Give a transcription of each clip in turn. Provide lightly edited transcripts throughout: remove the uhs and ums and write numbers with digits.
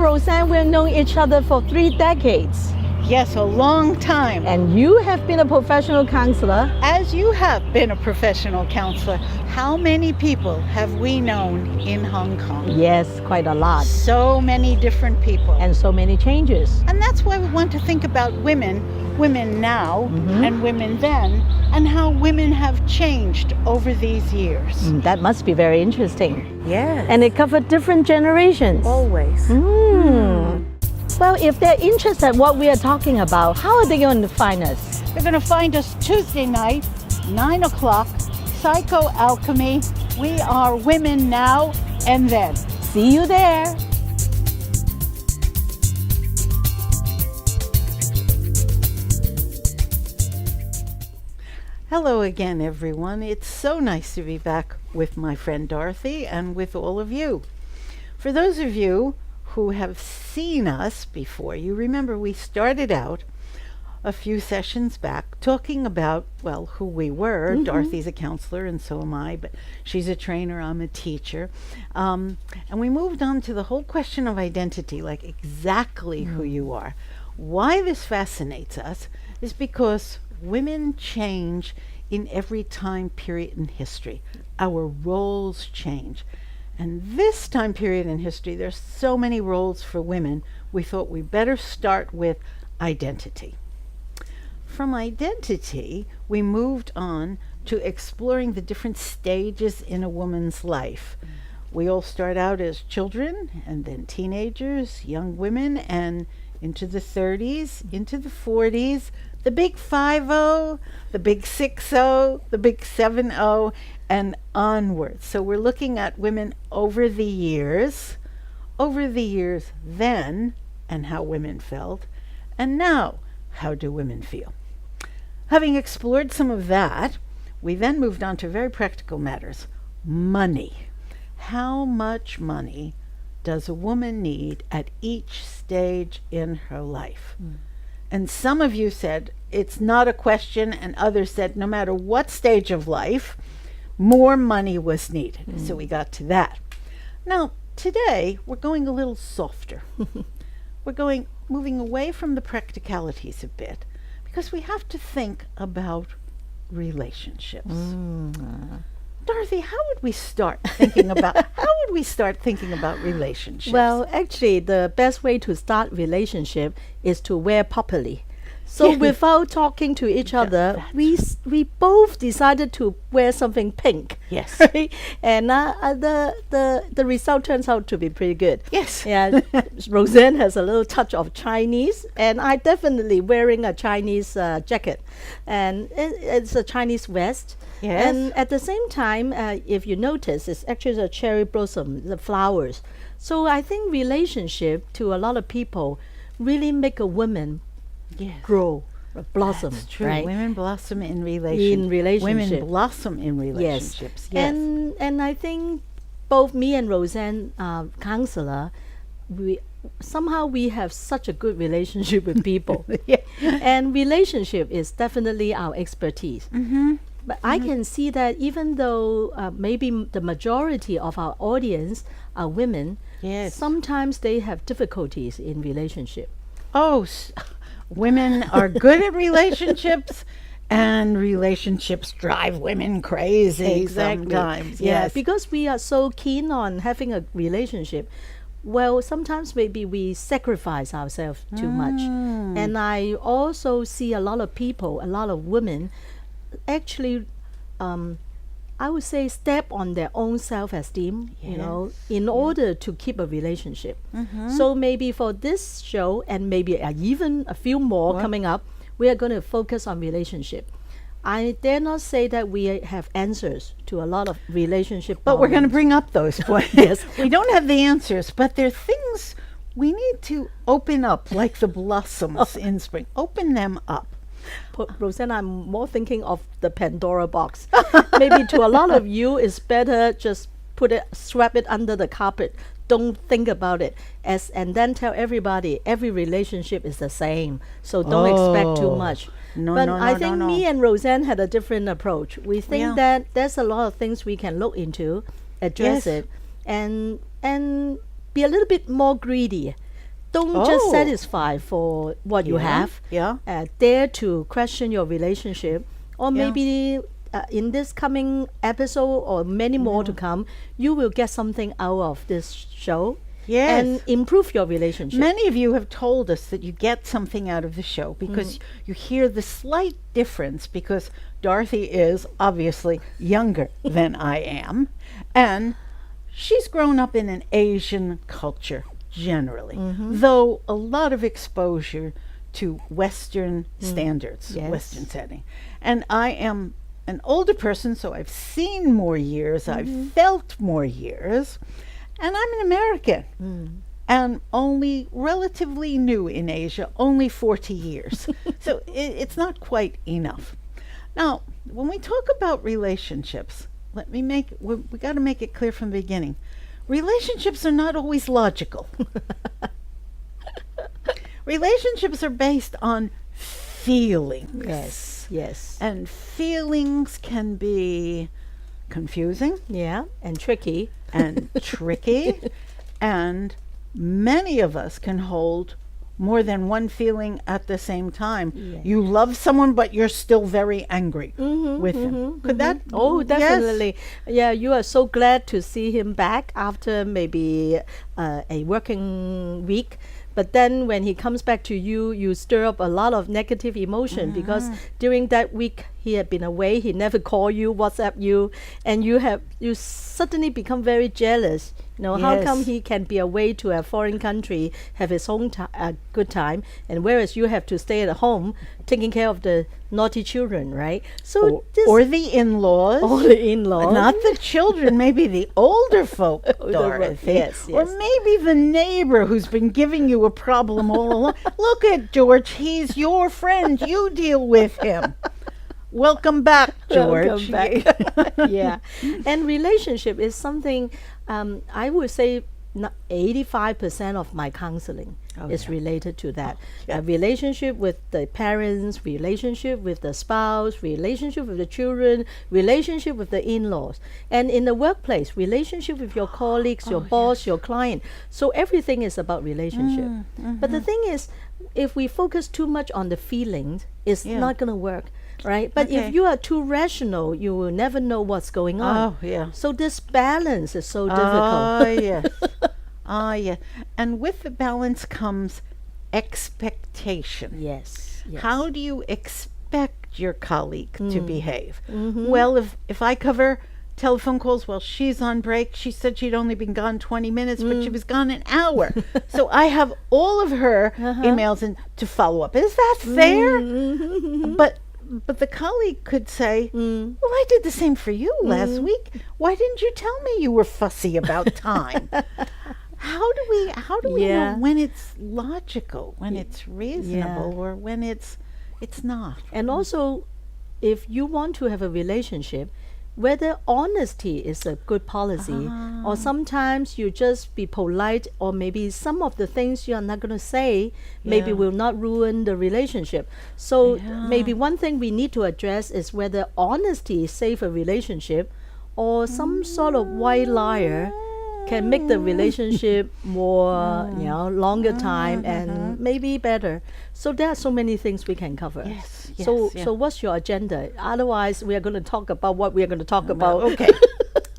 Rosann, we've known each other for 3 decades. Yes, a long time. And you have been a professional counselor. As you have been a professional counselor, how many people have we known in Hong Kong? Yes, quite a lot. So many different people. And so many changes. And that's why we want to think about women now and women then, and how women have changed over these years. That must be very interesting. Yes. And it covered different generations. Always. Well, if they're interested in what we are talking about, how are they going to find us? They're going to find us Tuesday night, 9 o'clock, PsychoAlchemy. We are Women Now and Then. See you there. Hello again, everyone. It's so nice to be back with my friend Dorothy and with all of you. For those of you who have seen us before, you remember we started out a few sessions back talking about, well, who we were. Dorothy's a counselor and so am I, but she's a trainer, I'm a teacher. And we moved on to the whole question of identity, like exactly who you are. Why this fascinates us is because women change in every time period in history. Our roles change. And this time period in history, there's so many roles for women, we thought we better start with identity. From identity, we moved on to exploring the different stages in a woman's life. We all start out as children, and then teenagers, young women, and into the 30s, into the 40s, the big 50, the big 60, the big 70, and onwards. So we're looking at women over the years then, and how women felt, and now, how do women feel? Having explored some of that, we then moved on to very practical matters. Money. How much money does a woman need at each stage in her life? And some of you said it's not a question, and others said no matter what stage of life, more money was needed. So we got to that. Now, today, we're going a little softer. We're moving away from the practicalities a bit, because we have to think about relationships. Dorothy, how would we start thinking about relationships? Well, actually, the best way to start relationship is to wear properly. So without talking to each other, we both decided to wear something pink. Yes. Right? And the result turns out to be pretty good. Yes. Yeah. Rosann has a little touch of Chinese, and I definitely wearing a Chinese jacket, and it's a Chinese vest. Yes. And at the same time, if you notice, it's actually the cherry blossom, the flowers. So I think relationship to a lot of people really make a woman grow, blossom. That's true. Right? Women blossom in relationships. Women blossom in relationships. Yes. And I think both me and Rosann, counselor, we have such a good relationship with people. And relationship is definitely our expertise. But I can see that even though maybe the majority of our audience are women, sometimes they have difficulties in relationship. Women are good at relationships, and relationships drive women crazy sometimes. Yeah, because we are so keen on having a relationship. Well, sometimes maybe we sacrifice ourselves too much. And I also see a lot of people, a lot of women, actually, I would say step on their own self-esteem, in order to keep a relationship. So maybe for this show, and maybe even a few more coming up, we are going to focus on relationship. I dare not say that we have answers to a lot of relationship But we're going to bring up those points. Yes. We don't have the answers, but there are things we need to open up, like the blossoms in spring. Open them up. Rosann, I'm more thinking of the Pandora box. Maybe to a lot of you, it's better just swap it under the carpet. Don't think about it, and then tell everybody every relationship is the same. So don't expect too much. I think me and Rosann had a different approach. We think that there's a lot of things we can look into, address it, and be a little bit more greedy. Don't just Oh. satisfy for what you Yeah, have. yeah. Dare to question your relationship, or Yeah. maybe in this coming episode or many more to come, you will get something out of this show. Yes. And improve your relationship. Many of you have told us that you get something out of the show because you hear the slight difference, because Dorothy is obviously younger than I am, and she's grown up in an Asian culture generally, though a lot of exposure to Western standards, Yes. Western setting. And I am an older person, so I've seen more years, I've felt more years. And I'm an American and only relatively new in Asia, only 40 years. So it's not quite enough. Now, when we talk about relationships, we got to make it clear from the beginning. Relationships are not always logical. Relationships are based on feelings. Yes, yes. And feelings can be confusing. Yeah, and tricky. And tricky, and many of us can hold more than one feeling at the same time. Yeah. You love someone, but you're still very angry with him. Could that? Oh, Yes. definitely. Yeah, you are so glad to see him back after maybe a working week. But then when he comes back to you, you stir up a lot of negative emotion because during that week he had been away. He never called you, WhatsApp you, and you suddenly become very jealous. You know, how come Yes. he can be away to a foreign country, have his own good time, and whereas you have to stay at home taking care of the naughty children, right? So Or the in-laws. all the in-laws, Not the children, maybe the older folk, Older folk, Dorothy. yes, Or yes. maybe the neighbor who's been giving you a problem all along. Look at George, he's your friend. You deal with him. Welcome back, George. Welcome back. Yeah, and relationship is something I would say 85% of my counseling is related to that. yeah. Relationship with the parents, relationship with the spouse, relationship with the children, relationship with the in-laws, and in the workplace, relationship with your colleagues, your boss, your client. So everything is about relationship. But the thing is, if we focus too much on the feelings, it's not going to work. Right, but Okay. if you are too rational, you will never know what's going on. Oh, yeah. So this balance is so difficult. Ah, yes. Ah, yeah. And with the balance comes expectation. Yes, yes. How do you expect your colleague to behave? Well, if I cover telephone calls while she's on break, she said she'd only been gone 20 minutes, but she was gone an hour. So I have all of her emails in to follow up. Is that fair? But the colleague could say, well, I did the same for you last week. Why didn't you tell me you were fussy about time? How do we Yeah. know when it's logical, when it's reasonable, or when it's not? And also, if you want to have a relationship, whether honesty is a good policy, or sometimes you just be polite, or maybe some of the things you are not going to say maybe will not ruin the relationship. So maybe one thing we need to address is whether honesty save a relationship, or some sort of white liar can make the relationship more, longer time and maybe better. So there are so many things we can cover. Yes, So yes, so what's your agenda? Otherwise, we are going to talk about what we are going to talk about. Okay.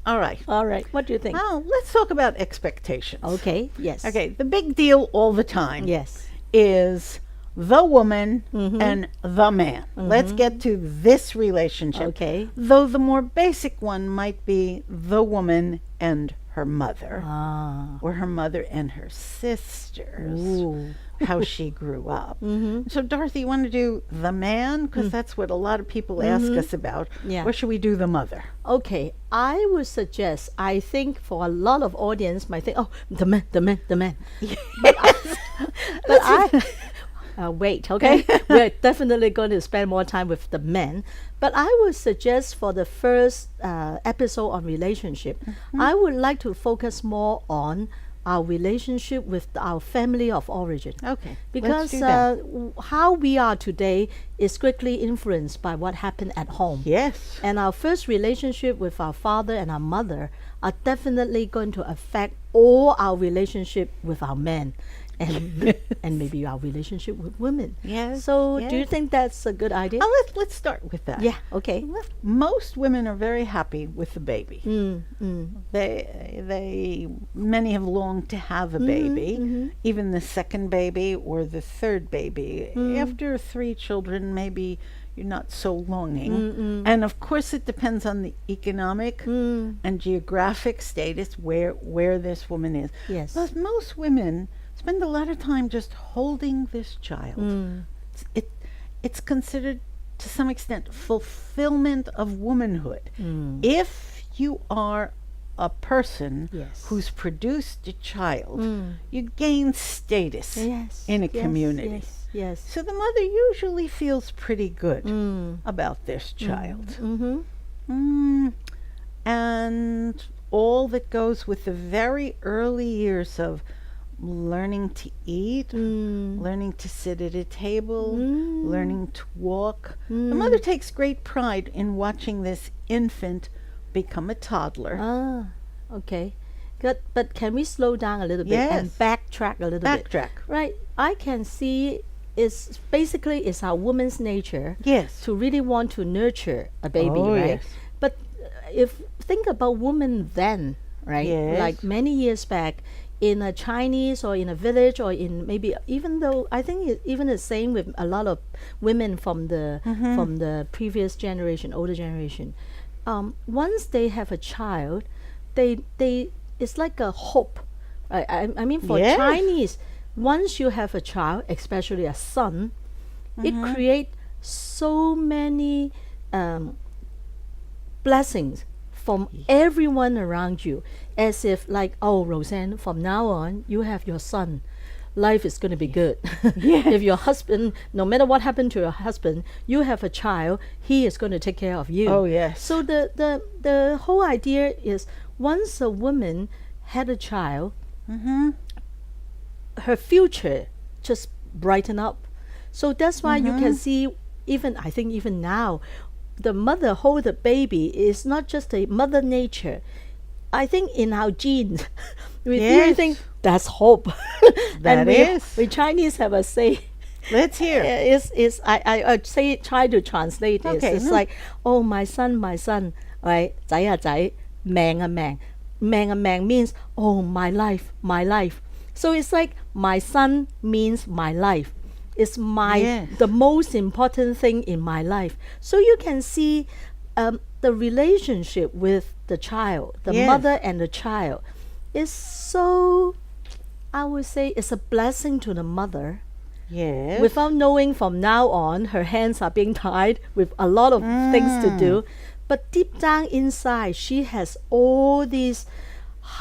All right. All right. What do you think? Well, let's talk about expectations. Okay. Yes. Okay, the big deal all the time Yes. is the woman and the man. Let's get to this relationship. Okay. Though the more basic one might be the woman and her mother, or her mother and her sisters, Ooh. how she grew up. So, Dorothy, you want to do the man? Because that's what a lot of people ask us about. Yeah. Or should we do the mother? Okay, I would suggest, I think for a lot of audience might think, oh, the man. But I wait, okay? We're definitely going to spend more time with the men. But I would suggest for the first episode on relationship, I would like to focus more on our relationship with our family of origin. Okay, let's Because do that. how we are today is greatly influenced by what happened at home. Yes. And our first relationship with our father and our mother are definitely going to affect all our relationship with our men. and and maybe our relationship with women. Yes. So do you yes. think that's a good idea? Oh, let's start with that. Yeah. Okay. Most women are very happy with the baby. They many have longed to have a baby, even the second baby or the third baby. After 3 children, maybe you're not so longing. And of course, it depends on the economic and geographic status where this woman is. Yes. But most women spend a lot of time just holding this child. It's considered, to some extent, fulfillment of womanhood. If you are a person Yes. who's produced a child, you gain status Yes. in a yes, community. Yes. Yes. So the mother usually feels pretty good about this child. And all that goes with the very early years of learning to eat, learning to sit at a table, learning to walk. The mother takes great pride in watching this infant become a toddler. Ah, okay. Good. But can we slow down a little bit and Yes. backtrack a little bit? Backtrack. Right. I can see it's basically it's our woman's nature Yes. to really want to nurture a baby, Oh, right? yes. But if think about women then, right? Yes. Like many years back in a Chinese or in a village or in maybe even though I think it's even the same with a lot of women from the previous generation, older generation. Once they have a child, they it's like a hope. I mean for Yes. Chinese, once you have a child, especially a son, it creates so many blessings from everyone around you, as if like, oh, Rosann, from now on you have your son, life is going to be good. If your husband, no matter what happened to your husband, you have a child, he is going to take care of you. Oh, yes. So the whole idea is once a woman had a child, her future just brighten up. So that's why you can see, even I think even now, the mother hold the baby is not just a mother nature. I think in our genes, we really Yes. think that's hope. That and is. we Chinese have a say. Let's hear. Is I say try to translate it. Okay, It's no. like, oh my son, right? 仔啊仔，命啊命，命啊命 means oh my life, my life. So it's like my son means my life. It's Yes. the most important thing in my life. So you can see the relationship with the child, the Yes. mother and the child, is so, I would say, it's a blessing to the mother. Yes. Without knowing from now on, her hands are being tied with a lot of things to do. But deep down inside, she has all these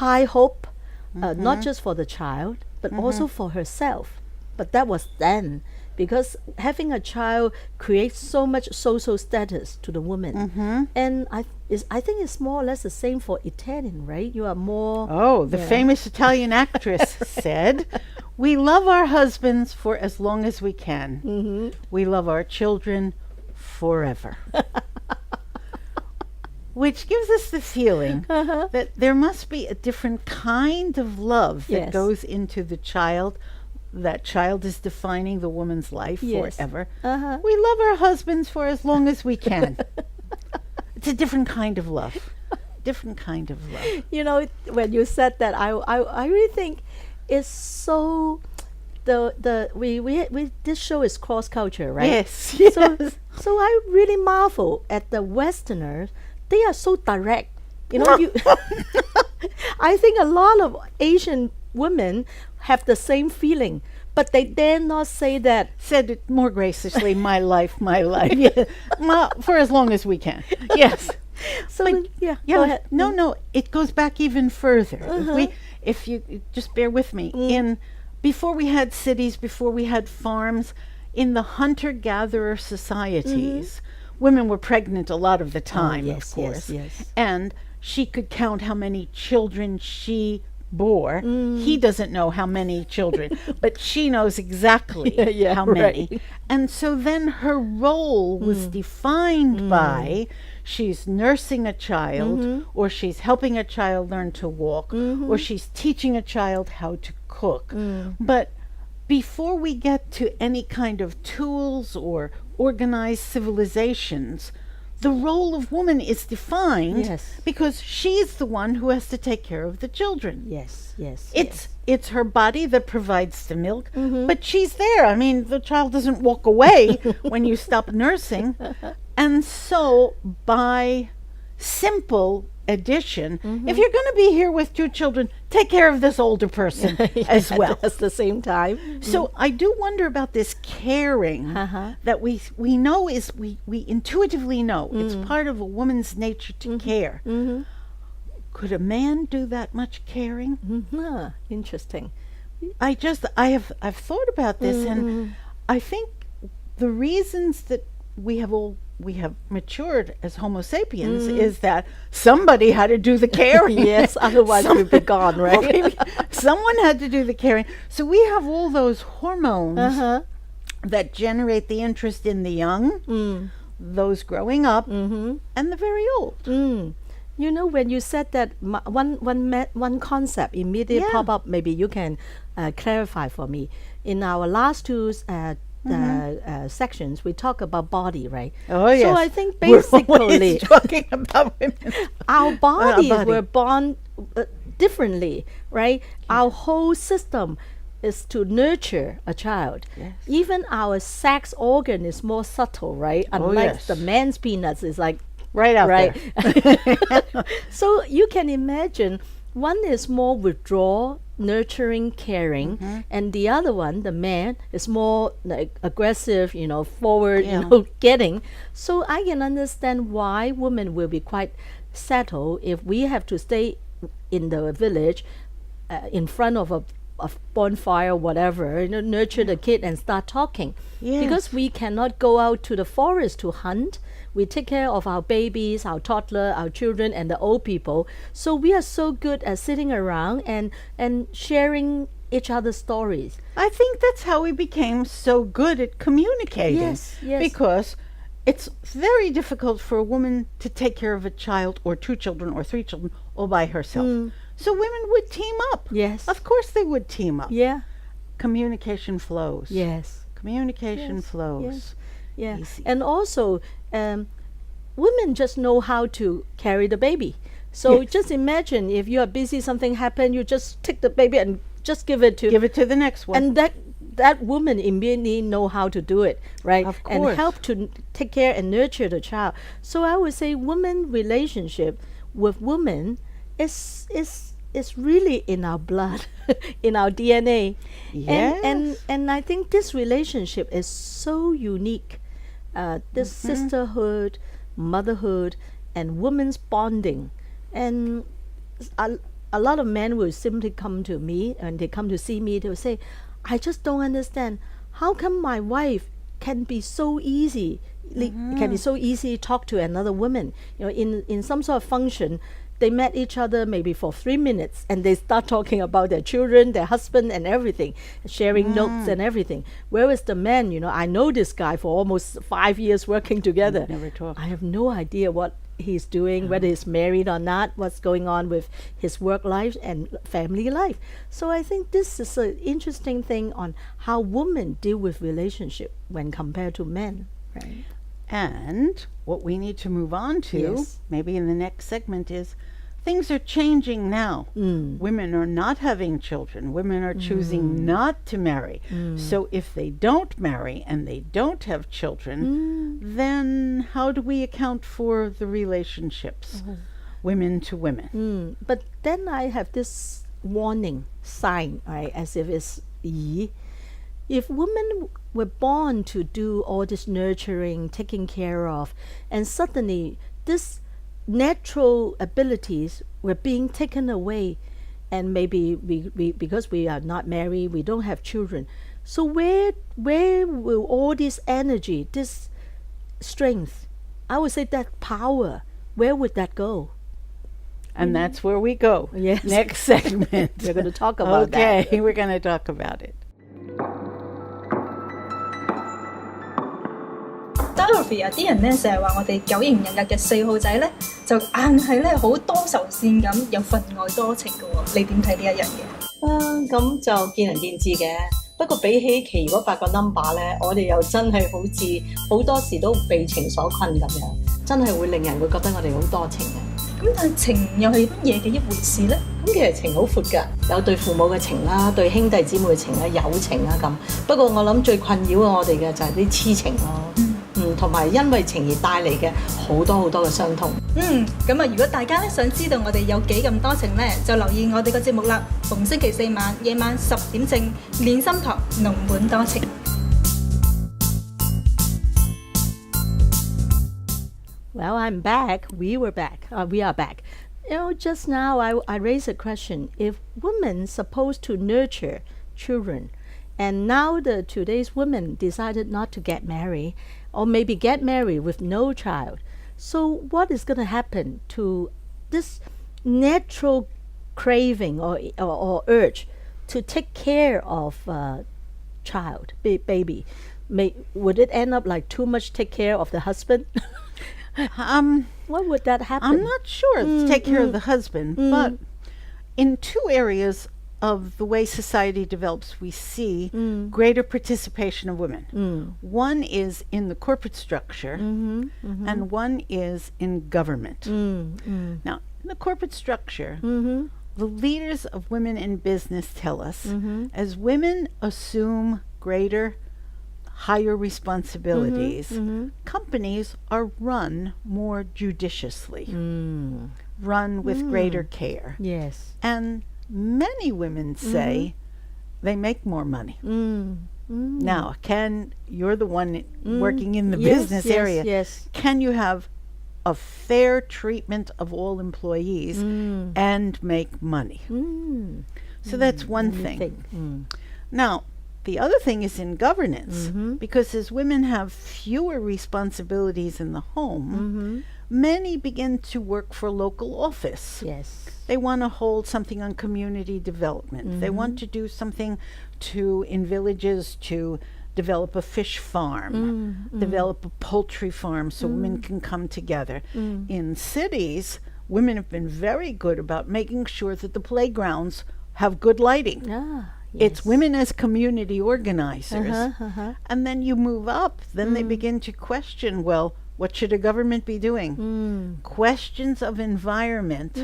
high hope, not just for the child, but also for herself. But that was then, because having a child creates so much social status to the woman. And I think it's more or less the same for Italian, right? You are more... Oh, the Yeah. famous Italian actress said, "We love our husbands for as long as we can. We love our children forever." Which gives us the feeling that there must be a different kind of love that Yes. goes into the child. That child is defining the woman's life Yes. forever. Uh-huh. We love our husbands for as long as we can. It's a different kind of love. Different kind of love. You know, when you said that, I really think it's so... we this show is cross culture, right? Yes, yes. So I really marvel at the Westerners. They are so direct. You know, I think a lot of Asian women have the same feeling, but they dare not say that. Said it more graciously, my life, my life. Yeah. For as long as we can. Yes. So But yeah, Yeah, go ahead. no, it goes back even further. If you just bear with me, before we had cities, before we had farms, in the hunter-gatherer societies, women were pregnant a lot of the time, yes, of course. yes. And she could count how many children she bore. He doesn't know how many children, but she knows exactly Yeah, how right. many. And so then her role was defined by she's nursing a child, or she's helping a child learn to walk, or she's teaching a child how to cook. But before we get to any kind of tools or organized civilizations, the role of woman is defined Yes. because she's the one who has to take care of the children. Yes, yes. It's her body that provides the milk, but she's there. I mean, the child doesn't walk away when you stop nursing. And so by simple addition, if you're going to be here with 2 children, take care of this older person as well. At the same time. So I do wonder about this caring that we know is we intuitively know it's part of a woman's nature to care. Could a man do that much caring? Interesting. I've thought about this, and I think the reasons that we have matured as Homo sapiens is that somebody had to do the caring. Yes, otherwise we'd be gone, right? Maybe someone had to do the caring. So we have all those hormones that generate the interest in the young, those growing up, and the very old. You know, when you said that, one concept immediately pop up. Maybe you can clarify for me. In our last 2 sections, we talk about body, right? Oh yes. So I think We're basically always talking about women. our bodies body. were born differently, right? Our whole system is to nurture a child. Yes. Even our sex organ is more subtle, right? Unlike yes. the man's penis is like Right out there. So you can imagine one is more withdraw, nurturing, caring, and the other one, the man, is more like aggressive, forward, getting. So I can understand why women will be quite settled if we have to stay in the village in front of a bonfire, whatever, nurture the kid and start talking. Yes. Because we cannot go out to the forest to hunt. We take care of our babies, our toddler, our children, and the old people. So we are so good at sitting around and sharing each other's stories. I think that's how we became so good at communicating. Yes, yes. Because it's very difficult for a woman to take care of a child or 2 children or 3 children all by herself. So women would team up. Yes. Of course they would team up. Yeah. Communication flows. Yes. Communication flows. Yes. Yeah. Easy. And also, women just know how to carry the baby. So just imagine if you are busy, something happened, you just take the baby and just give it to the next one. and that woman immediately know how to do it, right? Of And course. help to take care and nurture the child. So I would say women relationship with women is really in our blood, in our DNA. Yes. And I think this relationship is so unique. This sisterhood, motherhood, and women's bonding. And a lot of men will simply come to me, and they come to see me, they'll say, I just don't understand. How come my wife can be so easy, can be so easy to talk to another woman? In some sort of function, they met each other maybe for 3 minutes and they start talking about their children, their husband and everything, sharing notes and everything. Whereas the man, I know this guy for almost 5 years working together. Never talk. I have no idea what he's doing, whether he's married or not, what's going on with his work life and family life. So I think this is an interesting thing on how women deal with relationship when compared to men. Right. And what we need to move on to, Yes. maybe in the next segment, is things are changing now. Women are not having children. Women are choosing not to marry. So if they don't marry and they don't have children, then how do we account for the relationships, women to women? But then I have this warning sign, right, as if it's yi. If women were born to do all this nurturing, taking care of, and suddenly this natural abilities were being taken away, and maybe we because we are not married, we don't have children. So where will all this energy, this strength, I would say that power, where would that go? And that's where we go. Yes. Next segment. We're going to talk about that. Okay, we're going to talk about it. Dorothy 啊，啲人咧成日話我哋九型人格嘅4號仔咧，就硬係咧好多愁善感，又分外多情嘅喎。你點睇呢一樣嘢？咁就見仁見智嘅。不過比起其餘嗰8個 number 咧，我哋又真係好似好多時都被情所困咁樣，真係會令人會覺得我哋好多情嘅。咁但係情又係乜嘢嘅一回事呢？咁其實情好闊㗎，有對父母嘅情啦，對兄弟姊妹嘅情啦，友情啦咁。不過我諗最困擾我哋嘅就係啲痴情咯。同埋因為情而帶嚟嘅好多嘅傷痛。咁啊，如果大家咧想知道我哋有幾咁多情咧，就留意我哋個節目啦。逢星期4晚夜晚10點正，練心堂濃本多情。Well, I'm back. We were back. We are back. Just now I raised a question. If women supposed to nurture children, and now today's women decided not to get married, or maybe get married with no child. So what is going to happen to this natural craving or urge to take care of child, baby? Would it end up like too much take care of the husband? What would that happen? I'm not sure. Take care of the husband, but in two areas of the way society develops, we see greater participation of women. One is in the corporate structure, and one is in government. Now, in the corporate structure, the leaders of women in business tell us, as women assume higher responsibilities, companies are run more judiciously, run with greater care. Yes. And many women say they make more money. Now, you're the one working in the business area. Yes. Can you have a fair treatment of all employees and make money? So that's one thing. Now, the other thing is in governance, because as women have fewer responsibilities in the home, many begin to work for local office. Yes. They want to hold something on community development. They want to do something in villages to develop a fish farm, develop a poultry farm so women can come together. In cities, women have been very good about making sure that the playgrounds have good lighting. It's women as community organizers. And then you move up, then they begin to question, well, what should a government be doing? Questions of environment.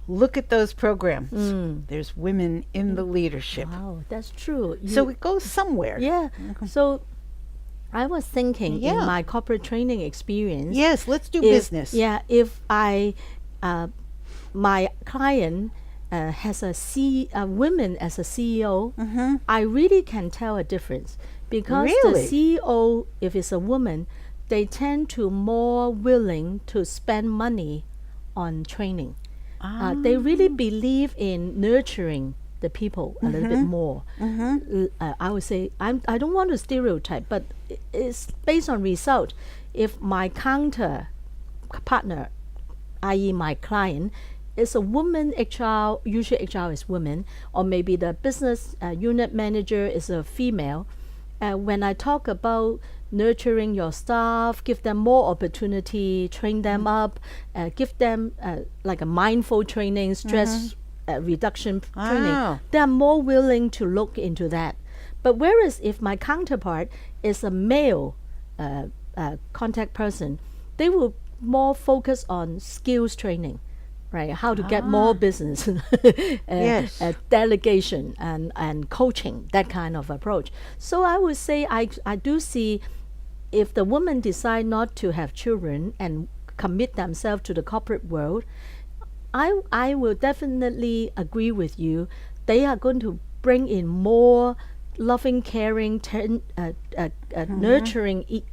Look at those programs. There's women in the leadership. Wow, that's true. So it goes somewhere. Yeah. So I was thinking in my corporate training experience. Yes, let's do business. Yeah, if my client has a women as a CEO, I really can tell a difference because the CEO, if it's a woman, they tend to more willing to spend money on training. They really believe in nurturing the people a little bit more. I would say, I don't want to stereotype, but it's based on result. If my counter partner, i.e. my client, is a woman HR, usually HR is women, or maybe the business unit manager is a female, when I talk about nurturing your staff, give them more opportunity, train them up, give them like a mindful training, stress reduction training, they are more willing to look into that. But whereas if my counterpart is a male contact person, they will more focus on skills training. Right, how to get more business, delegation and coaching, that kind of approach. So I would say I do see if the women decide not to have children and commit themselves to the corporate world, I will definitely agree with you. They are going to bring in more loving, caring, nurturing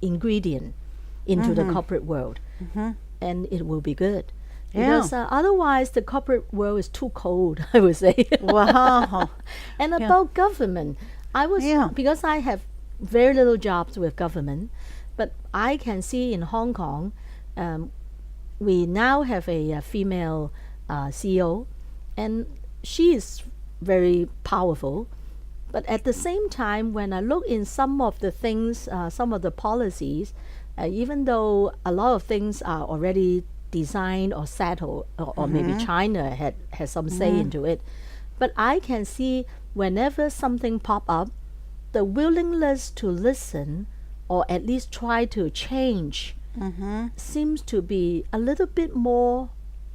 ingredient into the corporate world, and it will be good. Because otherwise the corporate world is too cold, I would say. Wow. And about government, because I have very little jobs with government, but I can see in Hong Kong, we now have a female CEO, and she is very powerful. But at the same time, when I look in some of the things, some of the policies, even though a lot of things are already designed or settled, or maybe China has some say into it, But I can see whenever something pop up, the willingness to listen or at least try to change seems to be a little bit more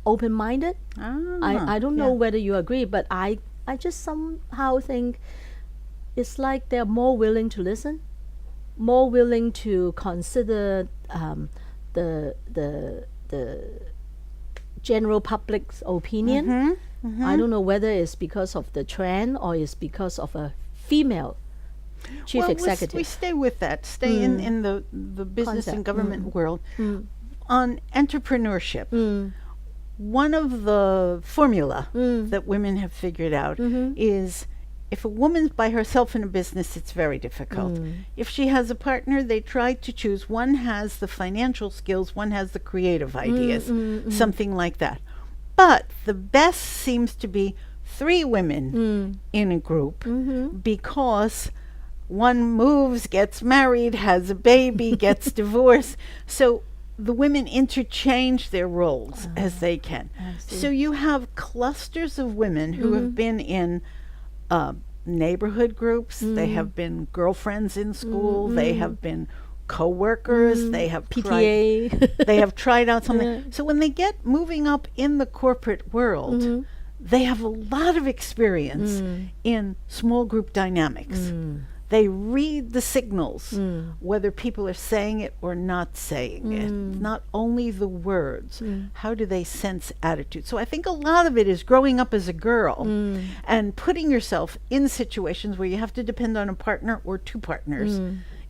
open-minded. I don't know whether you agree, but I just somehow think it's like they're more willing to listen, more willing to consider the general public's opinion. I don't know whether it's because of the trend or it's because of a female chief executive. We stay with that. Stay in the business and government world. On entrepreneurship, one of the formula that women have figured out is if a woman's by herself in a business, it's very difficult. If she has a partner, they try to choose. One has the financial skills, one has the creative ideas, something like that. But the best seems to be 3 women in a group because one moves, gets married, has a baby, gets divorced. So the women interchange their roles as they can. So you have clusters of women who have been in neighborhood groups. They have been girlfriends in school. They have been co-workers. They have PTA. They have tried out something. So when they get moving up in the corporate world, they have a lot of experience in small group dynamics. They read the signals, whether people are saying it or not saying it. Not only the words, how do they sense attitude? So I think a lot of it is growing up as a girl and putting yourself in situations where you have to depend on a partner or 2 partners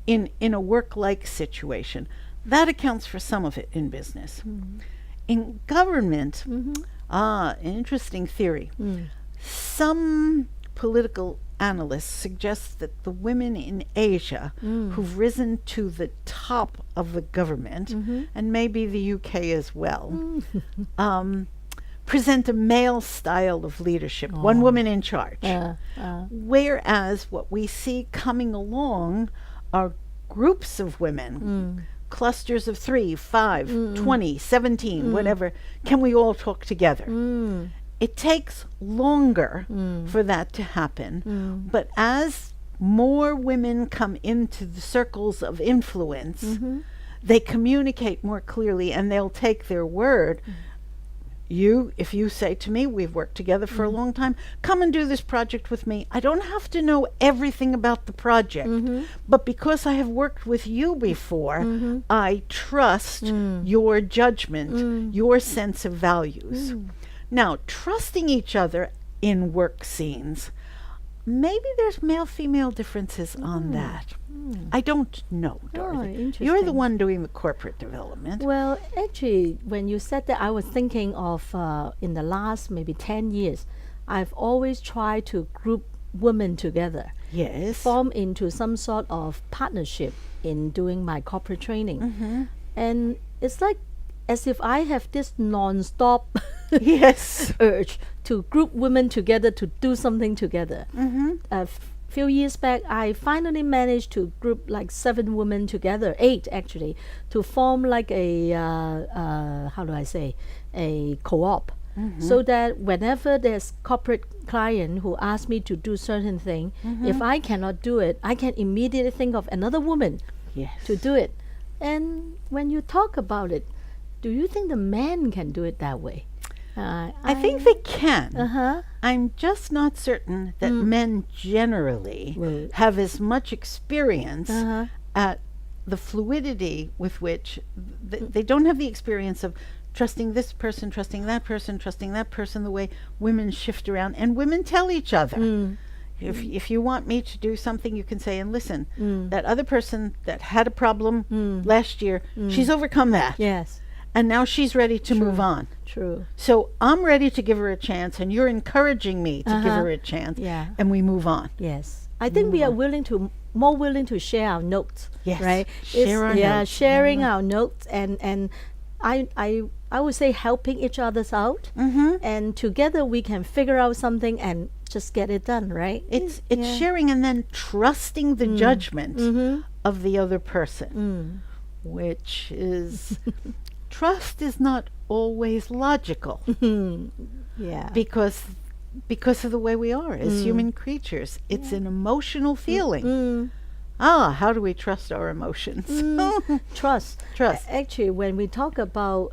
in a work-like situation. That accounts for some of it in business. In government, an interesting theory. Some political analysts suggest that the women in Asia who've risen to the top of the government, and maybe the UK as well, present a male style of leadership, one woman in charge. Whereas what we see coming along are groups of women, clusters of 3, 5, 20, 17, whatever. Can we all talk together? It takes longer for that to happen, but as more women come into the circles of influence, they communicate more clearly and they'll take their word. If you say to me, we've worked together for a long time, come and do this project with me. I don't have to know everything about the project, but because I have worked with you before, I trust your judgment, your sense of values. Now, trusting each other in work scenes, maybe there's male-female differences on that. I don't know, Dorothy. Interesting. You're the one doing the corporate development. Well, actually, when you said that, I was thinking of in the last maybe 10 years, I've always tried to group women together. Yes. Form into some sort of partnership in doing my corporate training. And it's like as if I have this non-stop urge to group women together to do something together. A few years back, I finally managed to group like 7 women together, 8 actually, to form like a how do I say, a co-op. So that whenever there's corporate client who asks me to do certain thing, if I cannot do it, I can immediately think of another woman to do it. And when you talk about it, do you think the men can do it that way? I think they can. I'm just not certain that men generally have as much experience at the fluidity with which they don't have the experience of trusting this person, trusting that person, trusting that person, the way women shift around. And women tell each other. If you want me to do something, you can say, and listen, that other person that had a problem last year, she's overcome that. Yes. And now she's ready to move on. True. So I'm ready to give her a chance, and you're encouraging me to give her a chance, and we move on. Yes. I think we are more willing to share our notes. Yes. Right? Share our notes. Sharing our notes and I would say helping each other out. And together we can figure out something and just get it done, right? It's sharing and then trusting the judgment of the other person, which is... Trust is not always logical. Yeah. Because because of the way we are as human creatures. It's an emotional feeling. How do we trust our emotions? Trust. Trust. Actually, when we talk about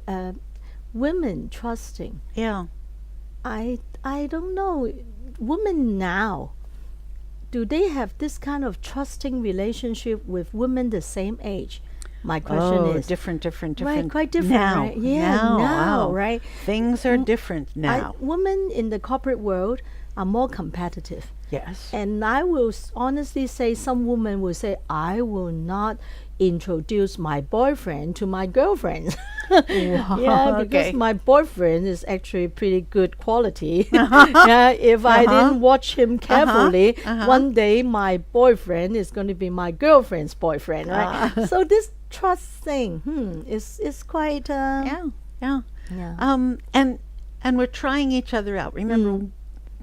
women trusting, Yeah. I don't know. Women now, do they have this kind of trusting relationship with women the same age? My question is different. right, quite different, now, right? Yeah, now, right? Things are different now. Women in the corporate world are more competitive. Yes. And I will honestly say, some women will say, I will not introduce my boyfriend to my girlfriends. Yeah, because Okay. my boyfriend is actually pretty good quality. Yeah, if I didn't watch him carefully, one day my boyfriend is going to be my girlfriend's boyfriend, right? So this trust thing, is quite Yeah. yeah. And we're trying each other out. Remember,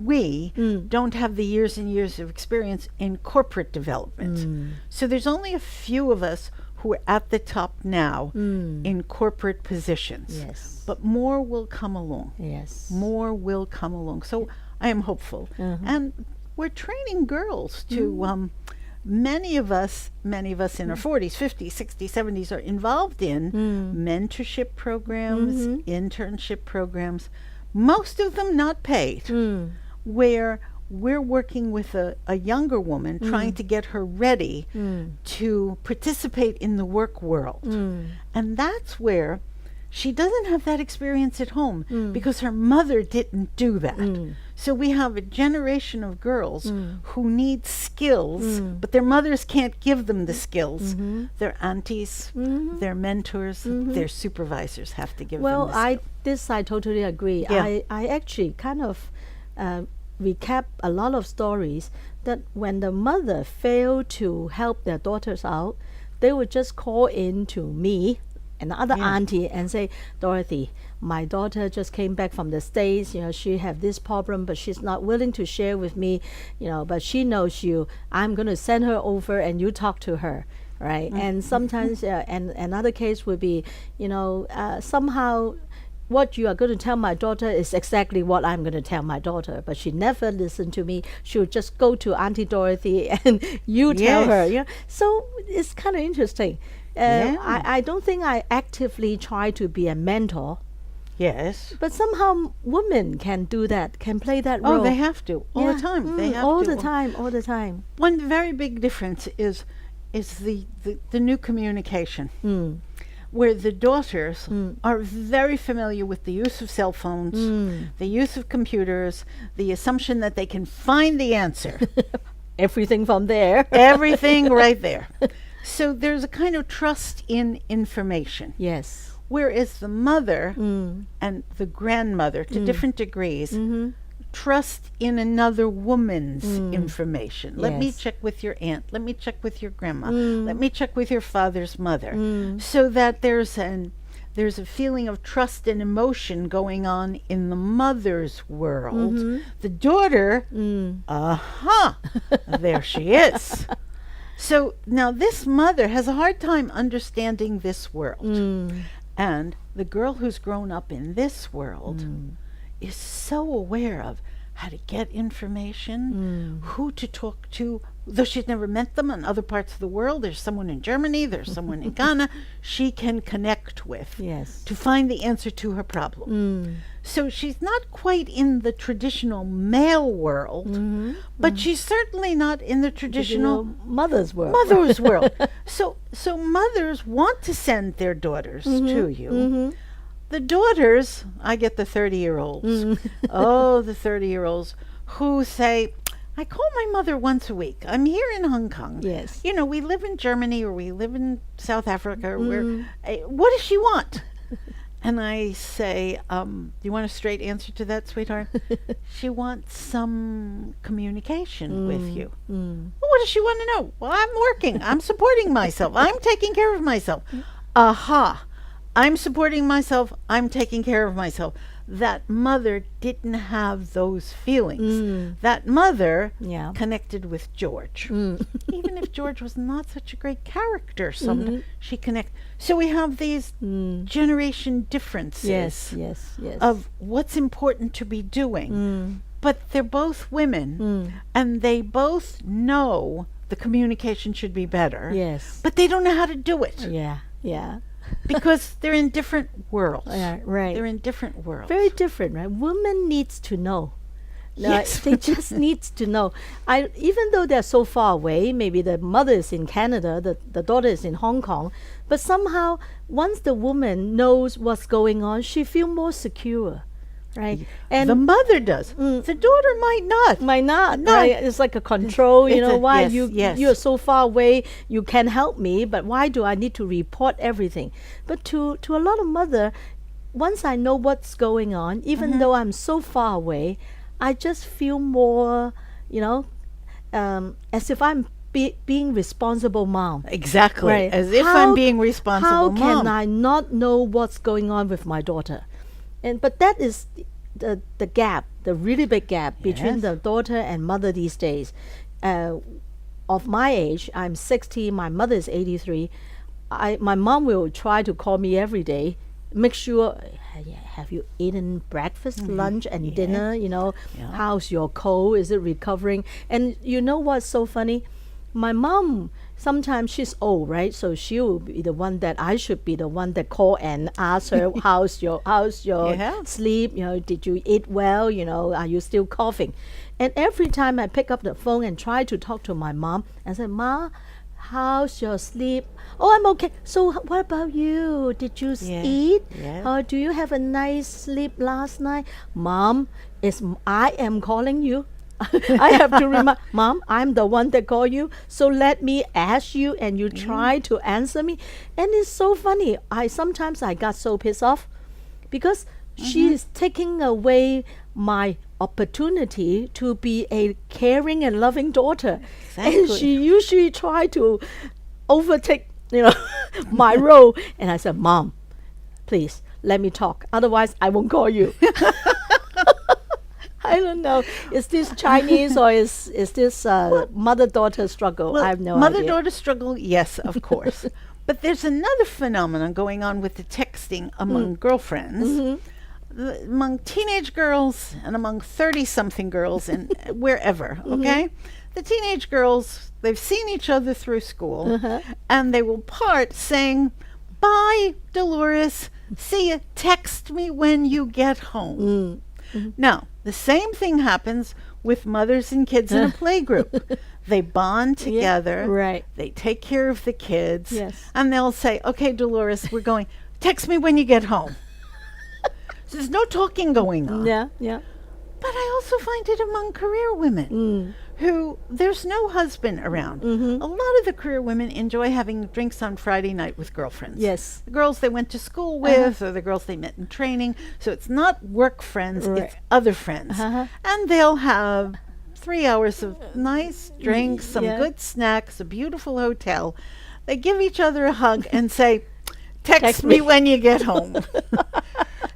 we don't have the years and years of experience in corporate development. So there's only a few of us who are at the top now in corporate positions. Yes. But more will come along. Yes. More will come along. So I am hopeful. And we're training girls to many of us in our 40s, 50s, 60s, 70s are involved in mentorship programs, internship programs, most of them not paid, where we're working with a younger woman trying to get her ready to participate in the work world. And that's where she doesn't have that experience at home because her mother didn't do that. So we have a generation of girls who need skills, but their mothers can't give them the skills. Their aunties, their mentors, their supervisors have to give them the skills. I totally agree. Yeah. I actually kind of recap a lot of stories that when the mother failed to help their daughters out, they would just call in to me, another auntie, and say, Dorothy, my daughter just came back from the States, she have this problem, but she's not willing to share with me, but she knows you. I'm going to send her over and you talk to her, right? And sometimes, and another case would be, somehow what you are going to tell my daughter is exactly what I'm going to tell my daughter, but she never listened to me. She'll just go to Auntie Dorothy and you tell her. So it's kind of interesting. I don't think I actively try to be a mentor. Yes. But somehow women can do that, can play that role. Oh, they have to all the time. They have all to. all the time. One very big difference is the new communication, where the daughters are very familiar with the use of cell phones, the use of computers, the assumption that they can find the answer. Everything from there. Everything right there. So there's a kind of trust in information. Yes. Whereas the mother and the grandmother, to different degrees, trust in another woman's information. Let me check with your aunt. Let me check with your grandma. Let me check with your father's mother. So that there's a feeling of trust and emotion going on in the mother's world. The daughter, there she is. So now this mother has a hard time understanding this world. And the girl who's grown up in this world is so aware of how to get information, who to talk to, though she's never met them in other parts of the world. There's someone in Germany, there's someone in Ghana she can connect with to find the answer to her problem. So she's not quite in the traditional male world, but she's certainly not in the traditional mother's world. So mothers want to send their daughters to you. The daughters, I get the 30-year-olds. Oh, the 30-year-olds who say, I call my mother once a week. I'm here in Hong Kong. Yes. We live in Germany or we live in South Africa. Or what does she want? And I say, do you want a straight answer to that, sweetheart? She wants some communication with you. Well, what does she want to know? Well, I'm working. I'm supporting myself. I'm taking care of myself. I'm supporting myself. I'm taking care of myself. That mother didn't have those feelings. That mother connected with George. Even if George was not such a great character, she connected. So we have these generation differences Yes. of what's important to be doing. but they're both women, and they both know the communication should be better. Yes. But they don't know how to do it Yeah. because they're in different worlds. Yeah, right. They're in different worlds. Very different, right? Women needs to know. Yes. They just needs to know. Even though they're so far away, maybe the mother is in Canada, the daughter is in Hong Kong, but somehow once the woman knows what's going on, she feel more secure, right? And the mother does. The daughter might not. might not, right? It's like a control, It's why yes, yes. you're so far away, you can help me, but why do I need to report everything? But to a lot of mother, once I know what's going on, even though I'm so far away, I just feel more, as if I'm being responsible mom. Exactly. Right. As if I'm being responsible How mom. can I not know what's going on with my daughter? But that is the gap, the really big gap between Yes. the daughter and mother these days. Of my age, I'm 60, my mother is 83. My mom will try to call me every day, make sure, have you eaten breakfast, lunch, and dinner? How's your cold? Is it recovering? And you know what's so funny? My mom, sometimes she's old, right? So she will be the one that I should be the one that call and ask her, how's your Yeah. sleep? Did you eat well? Are you still coughing? And every time I pick up the phone and try to talk to my mom, I say, Ma, how's your sleep? Oh, I'm okay. So what about you? Did you eat? Yes. Or do you have a nice sleep last night? Mom, I am calling you. I have to remind, Mom, I'm the one that called you. So let me ask you and you try to answer me. And it's so funny. Sometimes I got so pissed off because she is taking away my opportunity to be a caring and loving daughter. And Exactly. she usually try to overtake, my role. And I said, Mom, please let me talk. Otherwise, I won't call you. I don't know. Is this Chinese or is this mother-daughter struggle? Well, I have no idea. mother-daughter struggle, yes, of course. But there's another phenomenon going on with the texting among girlfriends, among teenage girls and among 30-something girls and wherever, okay? The teenage girls, they've seen each other through school, and they will part saying, bye, Dolores. See ya. Text me when you get home. Now, the same thing happens with mothers and kids in a playgroup. They bond together. right. They take care of the kids. Yes. And they'll say, okay, Dolores, we're going. Text me when you get home. So there's no talking going on. Yeah. But I also find it among career women who there's no husband around. A lot of the career women enjoy having drinks on Friday night with girlfriends. Yes. The girls they went to school with or the girls they met in training. So it's not work friends, Right. it's other friends. And they'll have 3 hours of nice drinks, some good snacks, a beautiful hotel. They give each other a hug and say, text me when you get home.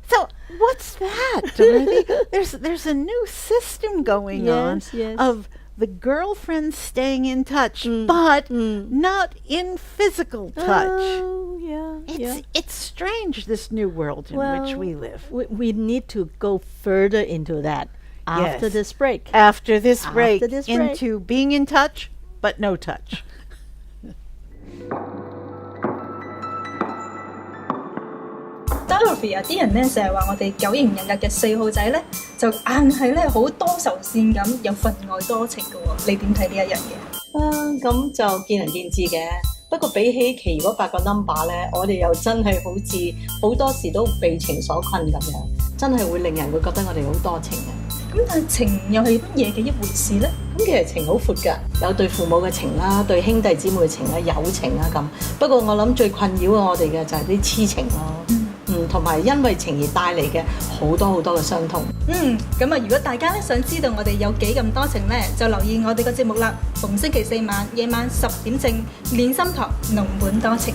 So what's that, Dorothy? There's a new system going on Yes. of the girlfriends staying in touch, but not in physical touch. Oh, yeah. It's strange, this new world in which we live. We need to go further into that after Yes. this break. After this break, this break. into being in touch, but no touch. Dorothy 啊，啲人咧成日話我哋9型人格嘅4號仔咧，就硬係咧好多愁善感，有分外多情嘅喎。你點睇呢一樣嘢？咁就見仁見智嘅。不過比起其餘嗰8個 number 咧，我哋又真係好似好多時都被情所困咁樣，真係會令人會覺得我哋好多情嘅。咁但係情又係乜嘢嘅一回事咧？咁其實情好闊㗎，有對父母嘅情啦，對兄弟姊妹嘅情啦，友情啦咁。不過我諗最困擾我哋嘅就係啲痴情咯。同埋因為情而帶嚟嘅好多嘅傷痛。咁啊，如果大家咧想知道我哋有幾咁多情咧，就留意我哋個節目啦。逢星期4晚夜晚10點正，練心堂濃本多情。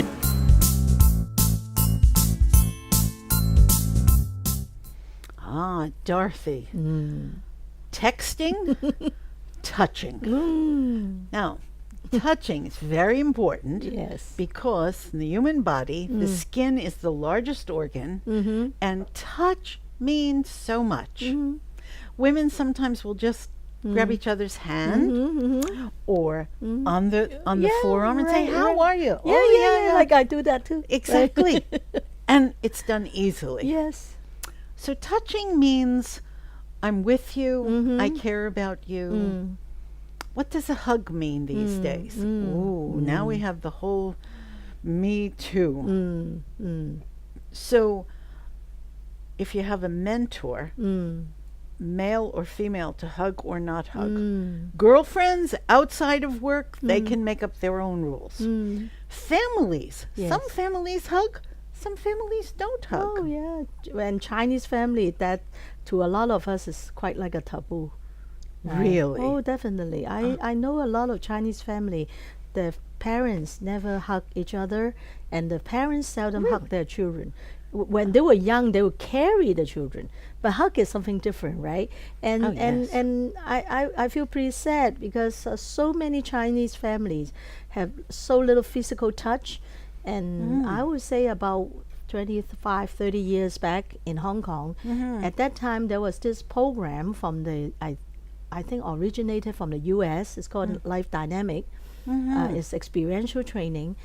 Ah, Dorothy. Texting, touching. Now, touching is very important. Yes. Because in the human body, the skin is the largest organ, and touch means so much. Women sometimes will just grab each other's hand or on the forearm and say, "How are you?" Yeah, like I do that too. Exactly. And it's done easily. Yes. So touching means I'm with you, I care about you. What does a hug mean these days? Ooh, now we have the whole me too. So if you have a mentor, male or female, to hug or not hug. Girlfriends outside of work, they can make up their own rules. Families, some families hug, some families don't hug. Oh yeah, and Chinese family, that to a lot of us is quite like a taboo. Really? Oh, definitely. I know a lot of Chinese family. The parents never hug each other, and the parents seldom hug their children. When they were young, they would carry the children, but hug is something different, right? And I feel pretty sad because so many Chinese families have so little physical touch, and I would say about 25, 30 years back in Hong Kong, at that time there was this program from the I think originated from the US. It's called Life Dynamic. It's experiential training.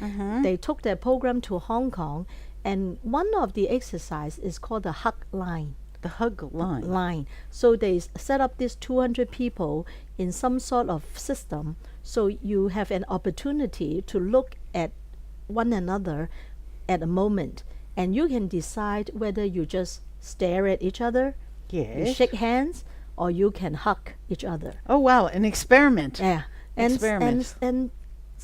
They took their program to Hong Kong, and one of the exercise is called the hug line. The hug line. So they set up these 200 people in some sort of system. So you have an opportunity to look at one another at a moment, and you can decide whether you just stare at each other, you Yes. shake hands, or you can hug each other. Oh wow, an experiment. Yeah. Experiment. And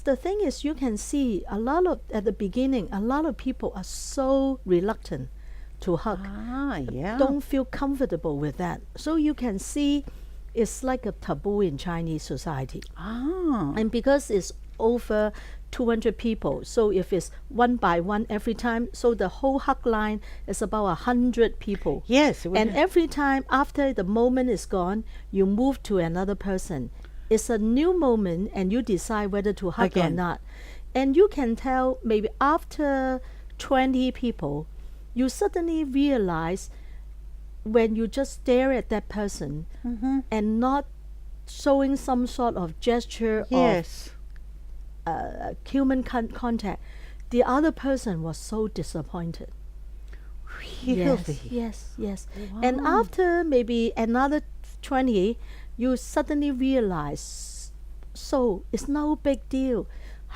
the thing is, you can see at the beginning, a lot of people are so reluctant to hug. Yeah. Don't feel comfortable with that. So you can see it's like a taboo in Chinese society. And because it's over 200 people, so if it's one by one every time, so the whole hug line is about 100 people. Yes. it would- And every time after the moment is gone, you move to another person. It's a new moment, and you decide whether to hug or Again. not. And you can tell maybe after 20 people, you suddenly realize when you just stare at that person and not showing some sort of gesture yes. of human contact, the other person was so disappointed. Really? Yes. And after maybe another 20, you suddenly realize, so it's no big deal.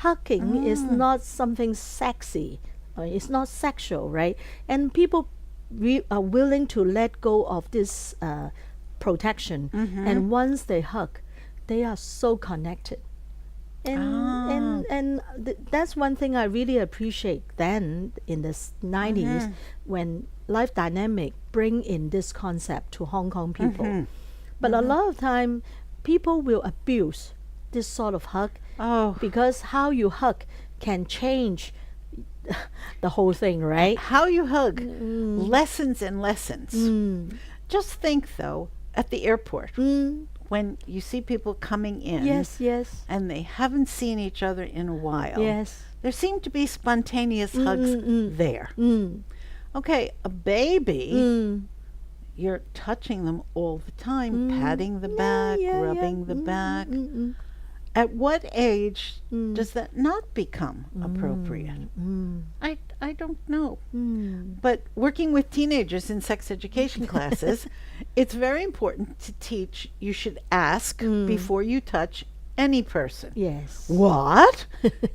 Hugging is not something sexy. It's not sexual, right? And people are willing to let go of this protection. And once they hug, they are so connected. And that's one thing I really appreciate then in the 90s when Life Dynamic bring in this concept to Hong Kong people. But a lot of time, people will abuse this sort of hug because how you hug can change the whole thing, right? How you hug. Lessons and lessons. Just think, though, at the airport, when you see people coming in Yes. and they haven't seen each other in a while, Yes. there seem to be spontaneous hugs there. Okay, a baby, you're touching them all the time, patting the back, rubbing the back. At what age does that not become appropriate? I don't know. But working with teenagers in sex education classes, it's very important to teach you should ask before you touch any person. Yes. What?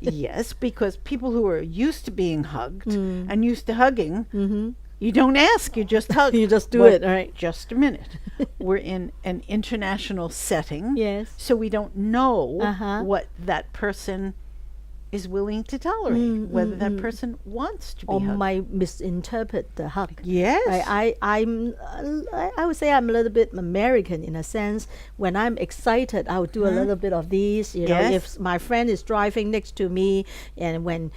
Yes, because people who are used to being hugged and used to hugging, you don't ask, you just hug. You just do But it, right? Just a minute. We're in an international setting. Yes. So we don't know Uh-huh. what that person is willing to tolerate, whether that person wants to be Or hugged. might misinterpret the hug. Yes. I would say I'm a little bit American in a sense. When I'm excited, I would do a little bit of these. You know, Yes. if my friend is driving next to me, and when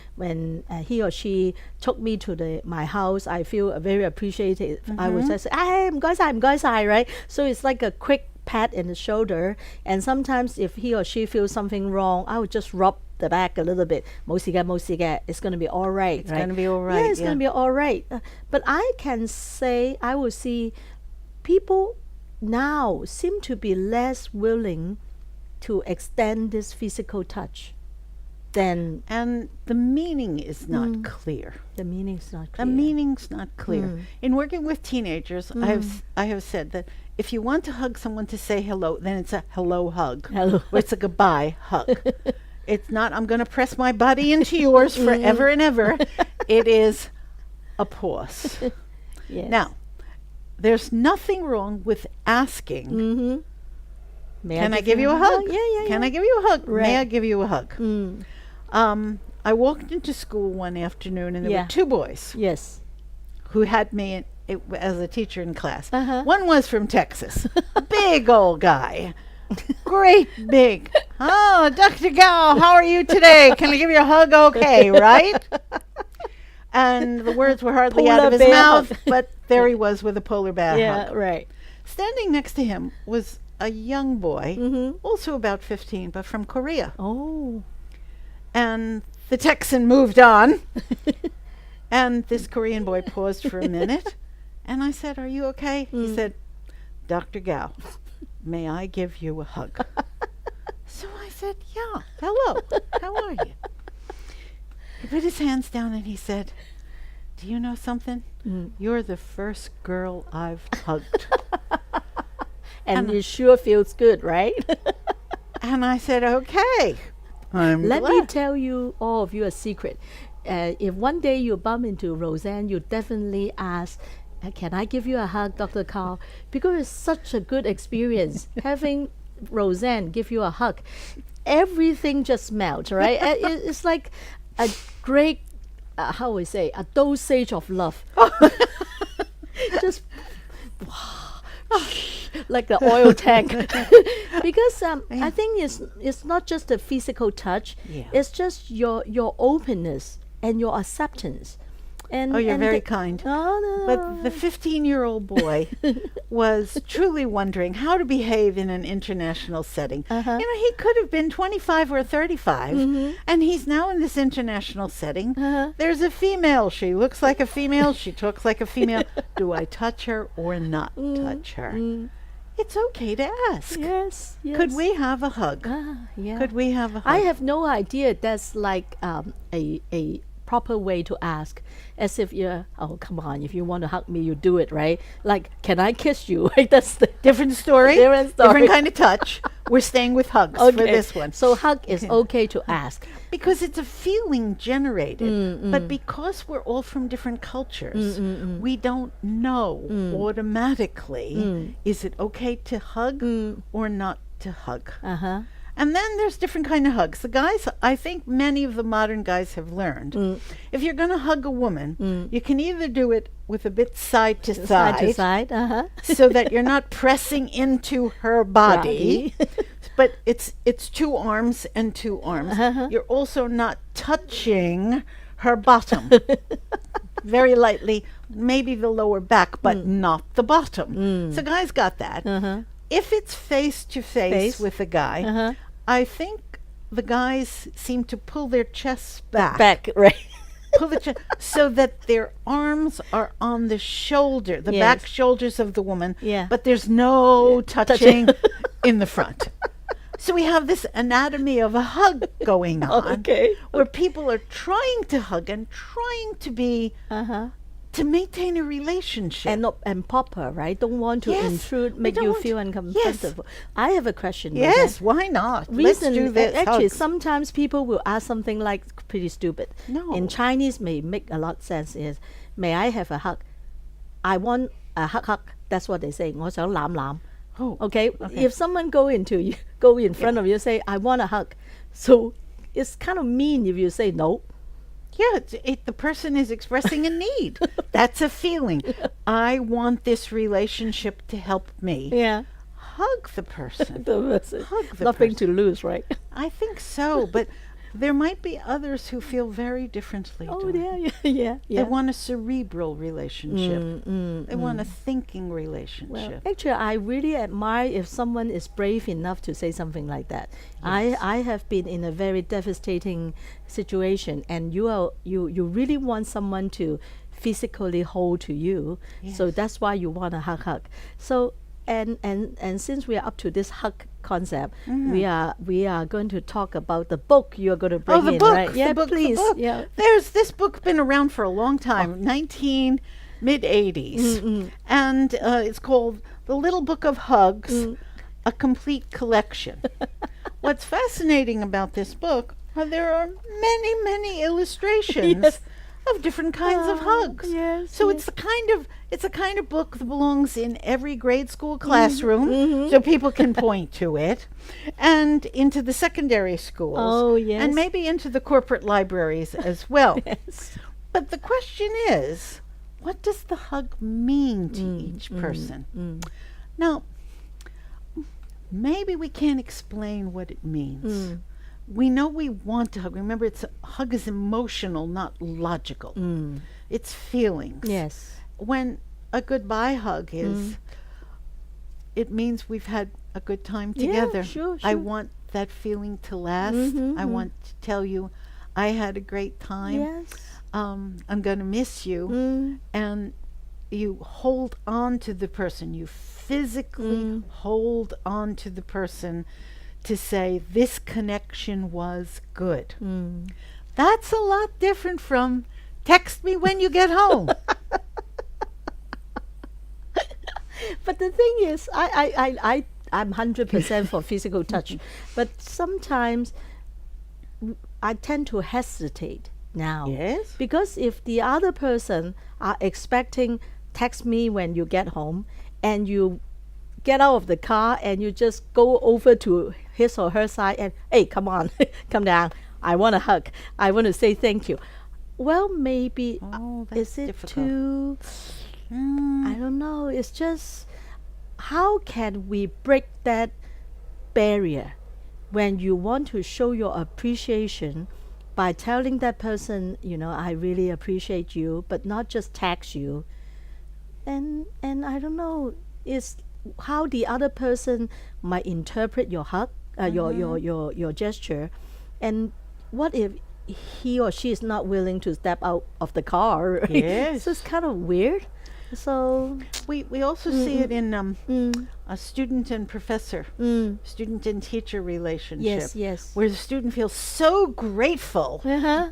he or she took me to my house, I feel very appreciated. I would just say, "Hey, 唔該晒," right? So it's like a quick pat in the shoulder. And sometimes if he or she feels something wrong, I would just rub the back a little bit. 冇事嘅. It's going to be all right. It's gonna be all right, Yeah, it's going to yeah. be all right. But I can say, I will see people now seem to be less willing to extend this physical touch than And the meaning is not clear. the meaning's not The clear. meaning's not clear. In working with teenagers, I have said that if you want to hug someone to say hello, then it's a hello hug. Hello. Or it's a goodbye hug. It's not, I'm going to press my body into yours forever and ever. It is a pause. Yes. Now, there's nothing wrong with asking, can I give you a hug? Yeah. Can I give you a hug? May Right. I give you a hug? I walked into school one afternoon and there Yeah. were two boys Yes. who had me as a teacher in class. Uh-huh. One was from Texas, big old guy, great big. Oh, Dr. Gao, how are you today? Can I give you a hug? Okay, right? And the words were hardly out Polar of his bear mouth, hug. but there he was with a polar bear Yeah, hug. right. Standing next to him was a young boy, also about 15, but from Korea. Oh. And the Texan moved on. And this Korean boy paused for a minute. And I said, are you okay? He said, Dr. Gao, may I give you a hug? So I said, yeah, hello, how are you? He put his hands down and he said, do you know something? You're the first girl I've hugged. And it sure feels good, right? And I said, okay. I'm Let me glad. tell you, all of you, a secret. If one day you bump into Rosann, you definitely ask, can I give you a hug, Dr. Carl? Because it's such a good experience having Rosann give you a hug. Everything just melts, right? It's like a great, how we say, a dosage of love. Just like the oil tank. Because I think it's not just the physical touch. Yeah. It's just your openness and your acceptance. And Oh, you're and very the- kind. Oh, no. But the 15-year-old boy was truly wondering how to behave in an international setting. Uh-huh. You know, he could have been 25 or 35, and he's now in this international setting. Uh-huh. There's a female. She looks like a female. She talks like a female. Do I touch her or not touch her? It's okay to ask. Yes, yes. Could we have a hug? Yeah. Could we have a hug? I have no idea that's like a proper way to ask, as if you're, oh, come on, if you want to hug me, you do it, right? Like, can I kiss you? Like, that's the Different story. Different story. Different kind of touch. We're staying with hugs for this one. So hug is okay to ask. Because it's a feeling generated. But because we're all from different cultures, we don't know automatically, is it okay to hug or not to hug? Uh-huh. And then there's different kind of hugs. The guys, I think many of the modern guys have learned, if you're going to hug a woman, you can either do it with a bit side to Side to side. Uh-huh. so that you're not pressing into her body. But it's two arms and two arms. You're also not touching her bottom. Very lightly, maybe the lower back, but not the bottom. So guys got that. If it's face to face with a guy, I think the guys seem to pull their chests back. Right. Pull the chest so that their arms are on the shoulder, the Yes. back shoulders of the woman, Yeah. but there's no touching in the front. So we have this anatomy of a hug going on, Okay. where people are trying to hug and trying to be to maintain a relationship. And proper, right? Don't want to Yes, intrude, we make don't you want feel to- uncomfortable. I have a question. yes, Rosann. why not? Let's do this. Actually, Hugs. sometimes people will ask something like pretty stupid. No. In Chinese, may make a lot sense. Is may I have a hug? I want a hug. That's what they say. 我想攬攬. Oh, Okay. If someone go in front of you, say I want a hug. So it's kind of mean if you say no. yeah, the person is expressing a need. That's a feeling. I want this relationship to help me. Yeah. Hug the person. Hug the Nothing person. to lose, right? I think so, but there might be others who feel very differently. Oh, Dorothy. yeah. They want a cerebral relationship. They want a thinking Well, relationship. actually, I really admire if someone is brave enough to say something like that. I have been in a very devastating situation, and you really want someone to physically hold to you. So Yes. that's why you want a hug. So and since we are up to this hug concept, we are going to talk about the book you're going to bring the in, book, right? Yeah, the book, please. the book. Yeah. There's this book been around for a long time, mid-80s, and it's called The Little Book of Hugs, a complete collection. What's fascinating about this book are there are many, many illustrations Yes. of different kinds of hugs. yes, So yes. it's a kind of book that belongs in every grade school classroom, so people can point to it, and into the secondary schools. Oh, yes. And maybe into the corporate libraries as well. Yes. But the question is, what does the hug mean to each person? Now, maybe we can't explain what it means. We know we want to hug. Remember, hug is emotional, not logical. It's feelings. Yes. When a goodbye hug is, it means we've had a good time Yeah, together. sure, I sure. want that feeling to last. I want to tell you I had a great time. Yes. I'm going to miss you. And you hold on to the person. You physically hold on to the person to say this connection was good. That's a lot different from text me when you get home. But the thing is, I'm 100% for physical touch, but sometimes I tend to hesitate now. Yes. Because if the other person are expecting text me when you get home, and you get out of the car and you just go over to his or her side and, hey, come on, come down. I want a hug. I want to say thank you. Well, maybe that's is it difficult. too? I don't know. It's just how can we break that barrier when you want to show your appreciation by telling that person, I really appreciate you, but not just text you. And I don't know, it's how the other person might interpret your hug, your gesture, and what if he or she is not willing to step out of the car? Yes. So it's kind of weird. So We also see it in a student and professor, student and teacher relationship. yes. Where the student feels so grateful.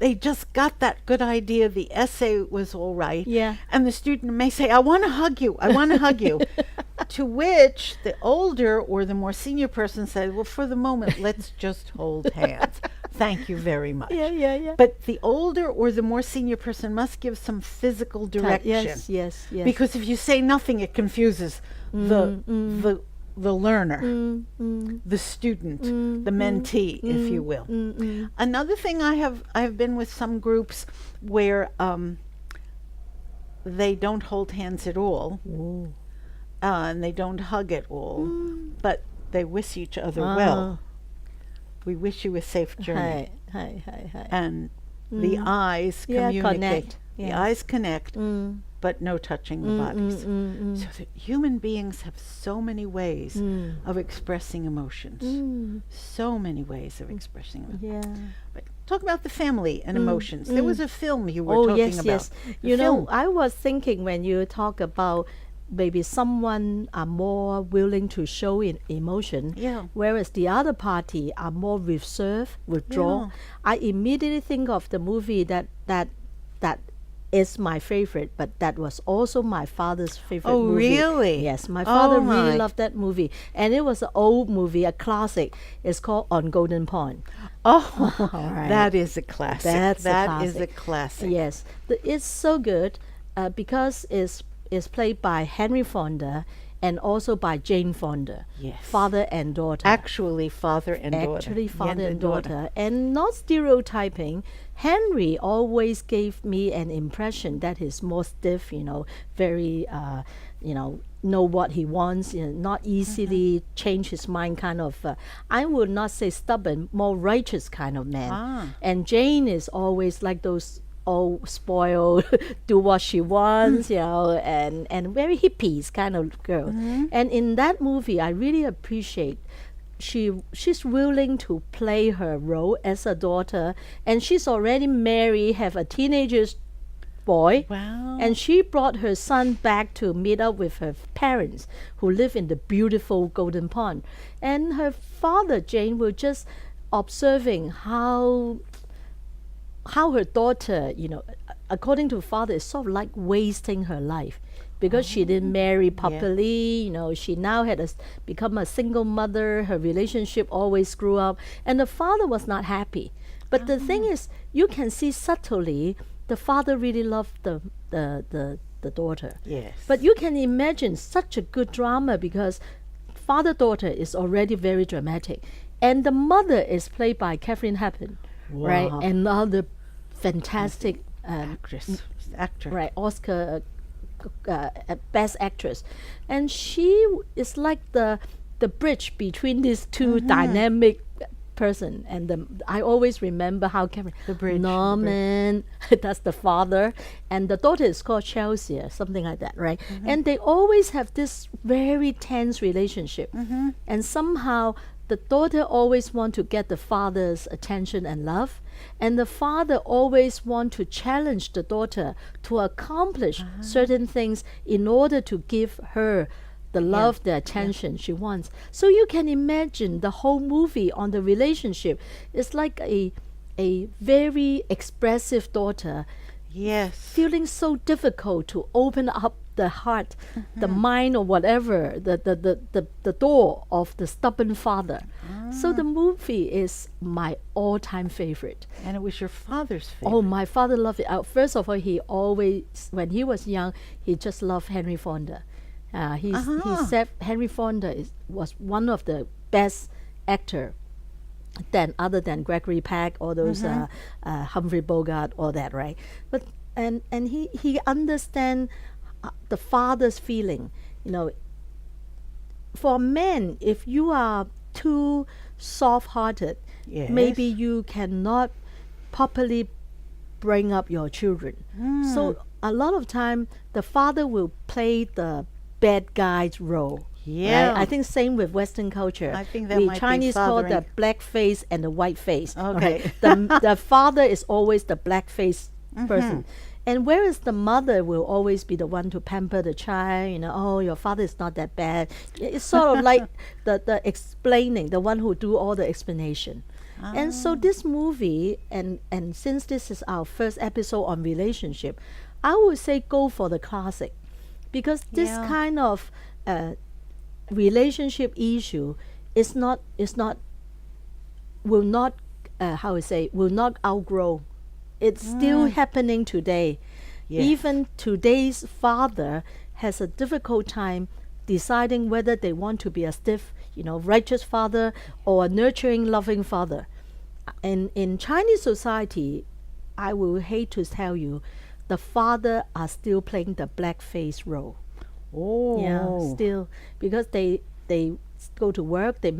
They just got that good idea. The essay was all right. Yeah. And the student may say, I want to hug you. I want to hug you. To which the older or the more senior person says, well, for the moment, let's just hold hands. Thank you very much. Yeah. But the older or the more senior person must give some physical direction. Yes. Because if you say nothing, it confuses the learner, the student, the mentee, if you will. Another thing I have been with some groups where they don't hold hands at all, and they don't hug at all, but they wish each other well. We wish you a safe journey. Hi. And the eyes communicate. Connect. The Yes. eyes connect, but no touching the bodies. So that human beings have so many ways of expressing emotions. So many ways of expressing them. Yeah. But talk about the family and emotions. There was a film you were talking yes, about. yes. The film. I was thinking when you talk about maybe someone are more willing to show in emotion, whereas the other party are more reserved, withdraw. Yeah. I immediately think of the movie that is my favorite, but that was also my father's favorite Oh, movie. really? Yes, my father my. really loved that movie, and it was an old movie, a classic. It's called On Golden Pond. Oh, right. that is a classic. That's a That is a classic. classic. Yes, it's so good because it's played by Henry Fonda and also by Jane Fonda. Yes. Father and daughter. Actually, father and daughter. Actually, father Yeah, and daughter. And not stereotyping. Henry always gave me an impression that he's more stiff, very, know what he wants, not easily change his mind kind of, I would not say stubborn, more righteous kind of man. And Jane is always like those all spoiled, do what she wants, and very hippies kind of girl. And in that movie, I really appreciate she's willing to play her role as a daughter, and she's already married, have a teenager boy. Wow. And she brought her son back to meet up with her parents who live in the beautiful Golden Pond. And her father, Jane, was just observing how her daughter, according to father, is sort of like wasting her life because she didn't marry properly. She now become a single mother. Her relationship always screw up. And the father was not happy. But the thing is, you can see subtly the father really loved the daughter. Yes. But you can imagine such a good drama because father-daughter is already very dramatic. And the mother is played by Katharine Hepburn, right? Wow. Another fantastic actor. right, Oscar Best Actress. And she is like the bridge between these two dynamic person. And I always remember how The bridge. Norman, that's the father, and the daughter is called Chelsea or something like that, right? And they always have this very tense relationship. And somehow the daughter always want to get the father's attention and love, and the father always want to challenge the daughter to accomplish certain things in order to give her the love, the attention she wants. So you can imagine the whole movie on the relationship is like a very expressive daughter Yes. feeling so difficult to open up the heart, the mind, or whatever, the door of the stubborn father. So the movie is my all-time favorite. And it was your father's favorite. Oh, my father loved it. First of all, he always, when he was young, he just loved Henry Fonda. He said Henry Fonda was one of the best actor other than Gregory Peck, all those Humphrey Bogart, all that, right? But and he understand the father's feeling. For men, if you are too soft-hearted, maybe you cannot properly bring up your children. So a lot of time, the father will play the bad guy's role. Yeah. Right? I think same with Western culture. I think that we might be Chinese call the fathering. black face and the white face. Okay. Right? The father is always the black face person. And whereas the mother will always be the one to pamper the child, oh, your father is not that bad. It's sort of like the explaining, the one who do all the explanation. And so this movie, and since this is our first episode on relationship, I would say go for the classic. Because this kind of relationship issue will not outgrow. It's still happening today. Yes. Even today's father has a difficult time deciding whether they want to be a stiff, righteous father or a nurturing, loving father. And in Chinese society, I will hate to tell you, the father are still playing the blackface role. Oh. Yeah, still, because they go to work, they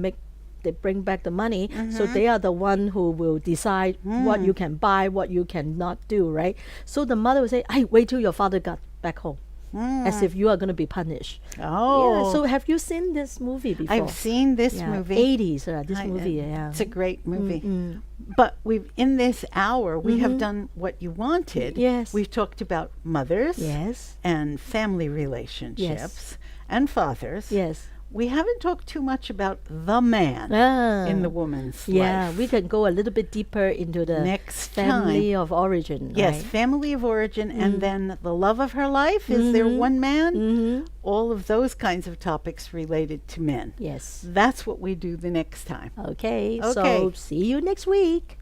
bring back the money, so they are the one who will decide what you can buy, what you cannot do, right? So the mother will say, "Hey, wait till your father got back home," as if you are going to be punished. Oh. Yeah. So have you seen this movie before? I've seen this movie. 80s, this movie. Yeah. It's a great movie. But in this hour, we have done what you wanted. Yes. We've talked about mothers Yes. and family relationships and fathers. Yes. We haven't talked too much about the man in the woman's Yeah, life. we can go a little bit deeper into the Next family of origin. Yes, right? family of origin, and then the love of her life. Is there one man? All of those kinds of topics related to men. Yes. That's what we do the next time. Okay, Okay. so see you next week.